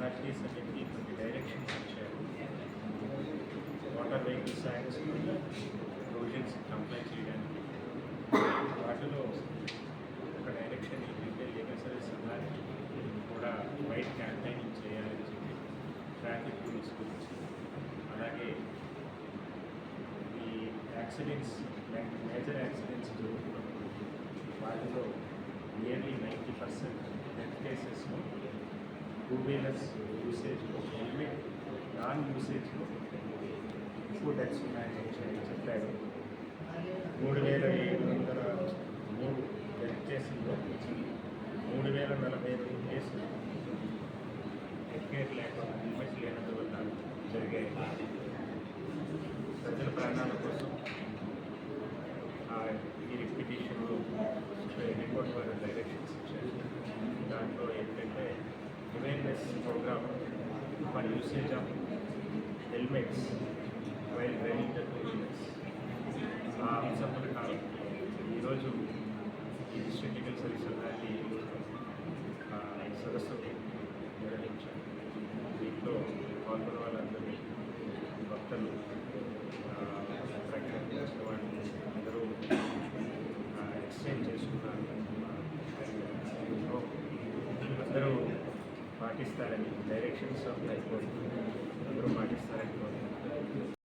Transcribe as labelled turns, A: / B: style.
A: Authorities అన్నింటినీ కొన్ని directions ఇచ్చారు. Water vehicles acts provisions comply చేయడానికి వాటిలో ఒక డైరెక్షన్ ఏంటంటే లీగల్ సర్వీస్ అథారిటీ కూడా వైట్ క్యాంపెయినింగ్ చేయాలని చెప్పి ట్రాఫిక్ రూల్స్ గురించి, అలాగే ఈ యాక్సిడెంట్స్ మేజర్ యాక్సిడెంట్స్ జరుగుతున్నప్పుడు వాటిలో నియర్లీ 90% డెత్ కేసెస్లో టూ వీలర్స్ యూసేజ్లో హెల్మెట్ నాన్ యూసేజ్లో ఎక్కువ డెత్స్ ఉన్నాయని చెప్పారు. 3,703 డెత్ కేసుల్లో 3,042 కేసులు హెల్మెట్ లేకుండా హెల్మెట్ లేనందువల్ల జరిగాయి. ప్రజల ప్రాణాల కోసం ఈ రిపిటిషన్లో హైకోర్టు వారు డైరెక్షన్స్ ఇచ్చారు. దాంట్లో ఏంటంటే awareness programme for usage of helmets while driving the two wheelers, ఆ అంశం ప్రకారం ఈరోజు ఈ డిస్ట్రిక్ట్ లీగల్ సర్వీస్ అథారిటీ సదస్సు నిర్వహించారు. దీంట్లో పాల్గొన్న వాళ్ళందరినీ భక్తులు ప్రకటించిన వాళ్ళు అందరూ ఎక్స్చేంజ్ చేసుకున్నారు. అందరూ పాటిస్తారని డైరెక్షన్స్ ఆఫ్ హైకోర్టు అందరూ పాటిస్తారని కోరుకుంటున్నారు.